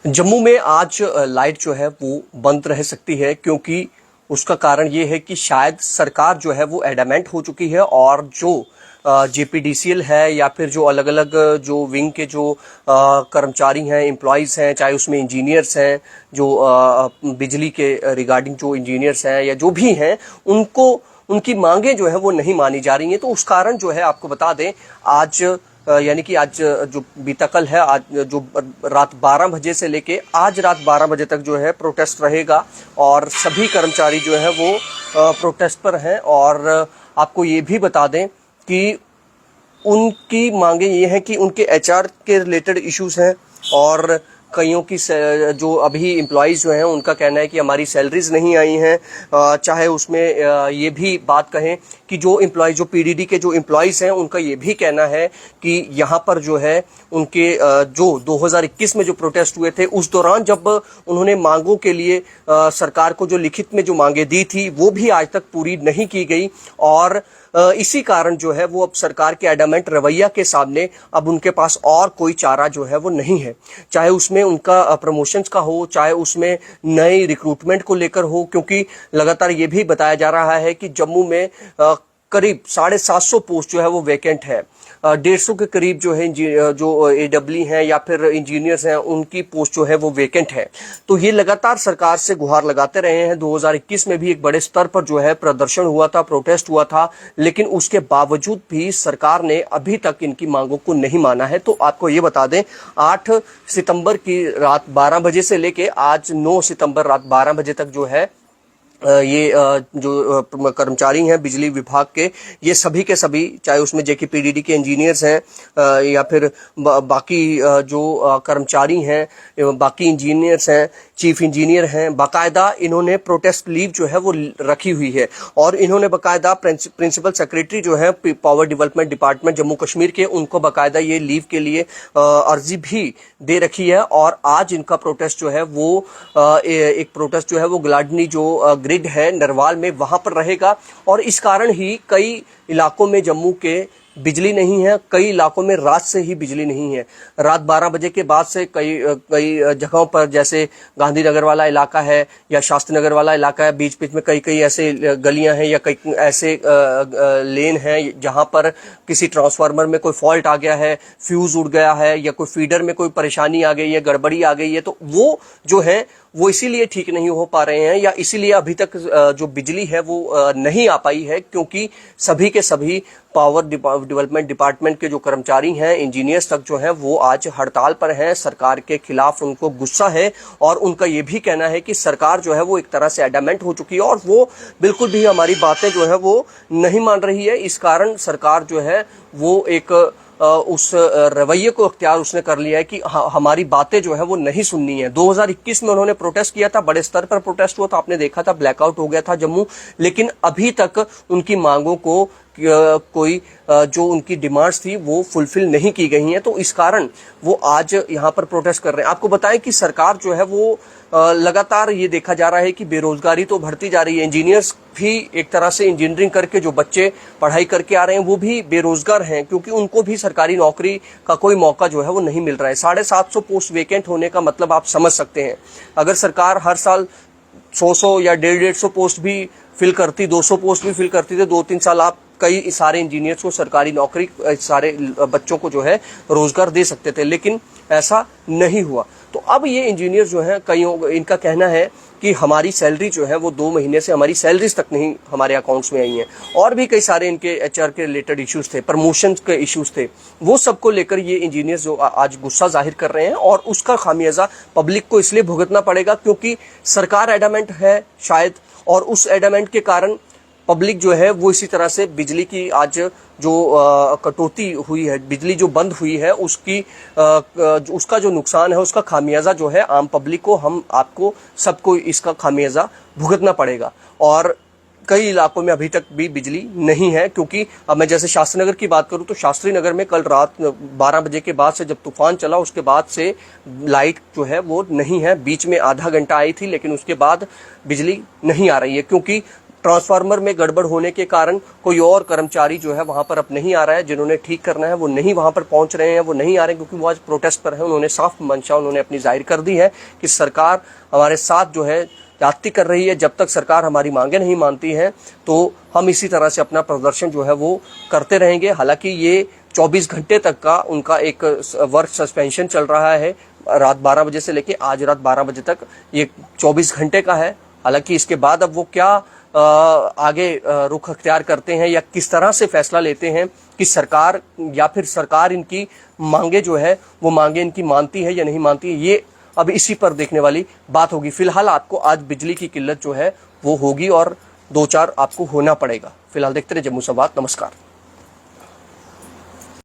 जम्मू में आज लाइट जो है वो बंद रह सकती है, क्योंकि उसका कारण ये है कि शायद सरकार जो है वो एडामेंट हो चुकी है और जो जेपीडीसीएल है या फिर जो अलग अलग जो विंग के जो कर्मचारी हैं, एम्प्लॉयज़ हैं, चाहे उसमें इंजीनियर्स हैं, जो बिजली के रिगार्डिंग जो इंजीनियर्स हैं या जो भी हैं, उनको उनकी मांगे जो है वो नहीं मानी जा रही हैं। तो उस कारण जो है आपको बता दें, आज यानी कि आज जो बीता कल है, आज जो रात 12 बजे से लेके आज रात 12 बजे तक जो है प्रोटेस्ट रहेगा और सभी कर्मचारी जो है वो प्रोटेस्ट पर हैं। और आपको ये भी बता दें कि उनकी मांगे ये हैं कि उनके एचआर के रिलेटेड इश्यूज हैं और कईयों की जो अभी एम्प्लॉयज़ जो हैं उनका कहना है कि हमारी सैलरीज नहीं आई हैं। चाहे उसमें ये भी बात कहें कि जो एम्प्लॉय जो पीडीडी के जो एम्प्लॉयज़ हैं उनका ये भी कहना है कि यहाँ पर जो है उनके जो 2021 में जो प्रोटेस्ट हुए थे उस दौरान जब उन्होंने मांगों के लिए सरकार को जो लिखित में जो मांगे दी थी वो भी आज तक पूरी नहीं की गई। और इसी कारण जो है वो अब सरकार के एडामेंट रवैया के सामने अब उनके पास और कोई चारा जो है वो नहीं है, चाहे उसमें उनका प्रमोशंस का हो, चाहे उसमें नए रिक्रूटमेंट को लेकर हो, क्योंकि लगातार ये भी बताया जा रहा है कि जम्मू में करीब 750 पोस्ट जो है वो वैकेंट है। 150 के करीब जो है जो एडब्ल्यू हैं या फिर इंजीनियर्स हैं उनकी पोस्ट जो है वो वैकेंट है। तो ये लगातार सरकार से गुहार लगाते रहे हैं। 2021 में भी एक बड़े स्तर पर जो है प्रदर्शन हुआ था, प्रोटेस्ट हुआ था, लेकिन उसके बावजूद भी सरकार ने अभी तक इनकी मांगों को नहीं माना है। तो आपको ये बता दें, 8 सितंबर की रात 12 बजे से लेके आज 9 सितंबर रात 12 बजे तक जो है ये जो कर्मचारी हैं बिजली विभाग के, ये सभी के सभी, चाहे उसमें जेकेपीडीडी के इंजीनियर्स हैं या फिर बाकी जो कर्मचारी हैं, बाकी इंजीनियर्स हैं, चीफ इंजीनियर हैं, बाकायदा इन्होंने प्रोटेस्ट लीव जो है वो रखी हुई है। और इन्होंने बाकायदा प्रिंसिपल सेक्रेटरी जो है power development department Jammu Kashmir के, उनको बाकायदा ये लीव के लिए अर्जी भी दे रखी है। और आज इनका प्रोटेस्ट जो है वो एक प्रोटेस्ट जो है वो गलाडनी जो ग्रिड है नरवाल में, वहां पर रहेगा। और इस कारण ही कई इलाकों में जम्मू के बिजली नहीं है, कई इलाकों में रात से ही बिजली नहीं है। रात 12 बजे के बाद से कई जगहों पर, जैसे गांधीनगर वाला इलाका है या शास्त्री नगर वाला इलाका है, बीच बीच में कई ऐसे गलियां हैं या कई ऐसे लेन हैं जहां पर किसी ट्रांसफार्मर में कोई फॉल्ट आ गया है, फ्यूज उड़ गया है या कोई फीडर में कोई परेशानी आ गई है, गड़बड़ी आ गई है। तो वो जो है वो इसीलिए ठीक नहीं हो पा रहे हैं या इसीलिए अभी तक जो बिजली है वो नहीं आ पाई है, क्योंकि सभी के सभी पावर डेवलपमेंट डिपार्टमेंट के जो कर्मचारी हैं, इंजीनियर्स तक जो हैं वो आज हड़ताल पर हैं। सरकार के खिलाफ उनको गुस्सा है और उनका ये भी कहना है कि सरकार जो है वो एक तरह से एडामेंट हो चुकी है और वो बिल्कुल भी हमारी बातें जो है वो नहीं मान रही है। इस कारण सरकार जो है वो एक उस रवैये को अख्तियार उसने कर लिया है कि हमारी बातें जो है वो नहीं सुननी है। 2021 में उन्होंने प्रोटेस्ट किया था, बड़े स्तर पर प्रोटेस्ट हुआ था, आपने देखा था, ब्लैकआउट हो गया था जम्मू, लेकिन अभी तक उनकी मांगों को कोई जो उनकी डिमांड्स थी वो फुलफिल नहीं की गई हैं। तो इस कारण वो आज यहाँ पर प्रोटेस्ट कर रहे हैं। आपको बताएं कि सरकार जो है वो लगातार ये देखा जा रहा है कि बेरोजगारी तो बढ़ती जा रही है। इंजीनियर्स भी एक तरह से इंजीनियरिंग करके जो बच्चे पढ़ाई करके आ रहे हैं वो भी बेरोजगार हैं, क्योंकि उनको भी सरकारी नौकरी का कोई मौका जो है वो नहीं मिल रहा है। 750 पोस्ट वेकेंट होने का मतलब आप समझ सकते हैं। अगर सरकार हर साल 100 या 150 पोस्ट भी फिल करती, 200 पोस्ट भी फिल करती, तो 2-3 साल आप कई सारे इंजीनियर्स को सरकारी नौकरी, सारे बच्चों को जो है रोजगार दे सकते थे, लेकिन ऐसा नहीं हुआ। तो अब ये इंजीनियर जो है, कईयों इनका कहना है कि हमारी सैलरी जो है वो 2 महीने से हमारी सैलरीज तक नहीं हमारे अकाउंट्स में आई हैं। और भी कई सारे इनके एचआर के रिलेटेड इश्यूज थे, प्रमोशन के इश्यूज थे, वो सबको लेकर ये इंजीनियर्स जो आज गुस्सा जाहिर कर रहे हैं और उसका खामियाजा पब्लिक को इसलिए भुगतना पड़ेगा क्योंकि सरकार एडामेंट है शायद, और उस एडामेंट के कारण पब्लिक जो है वो इसी तरह से बिजली की आज जो कटौती हुई है, बिजली जो बंद हुई है, उसका जो नुकसान है, उसका खामियाजा जो है आम पब्लिक को, हम आपको सबको इसका खामियाजा भुगतना पड़ेगा। और कई इलाकों में अभी तक भी बिजली नहीं है, क्योंकि अब मैं जैसे शास्त्री नगर की बात करूं तो शास्त्री नगर में कल रात 12 बजे के बाद से, जब तूफान चला उसके बाद से लाइट जो है वो नहीं है। बीच में आधा घंटा आई थी, लेकिन उसके बाद बिजली नहीं आ रही है, क्योंकि ट्रांसफार्मर में गड़बड़ होने के कारण कोई और कर्मचारी जो है वहां पर अब नहीं आ रहा है, जिन्होंने ठीक करना है वो नहीं वहां पर पहुंच रहे हैं, वो नहीं आ रहे हैं, क्योंकि वो आज प्रोटेस्ट पर है। उन्होंने साफ मंशा उन्होंने अपनी जाहिर कर दी है कि सरकार हमारे साथ जो है जाति कर रही है। जब तक सरकार हमारी मांगे नहीं मानती है तो हम इसी तरह से अपना प्रदर्शन जो है वो करते रहेंगे। हालांकि ये 24 घंटे तक का उनका एक वर्क सस्पेंशन चल रहा है, रात 12 बजे से लेके आज रात 12 बजे तक, ये 24 घंटे का है। हालांकि इसके बाद अब वो क्या आगे रुख अख्तियार करते हैं या किस तरह से फैसला लेते हैं कि सरकार या फिर सरकार इनकी मांगे जो है वो मांगे इनकी मानती है या नहीं मानती है, ये अब इसी पर देखने वाली बात होगी। फिलहाल आपको आज बिजली की किल्लत जो है वो होगी और 2-4 आपको होना पड़ेगा। फिलहाल देखते रहे जम्मू संवाद। नमस्कार।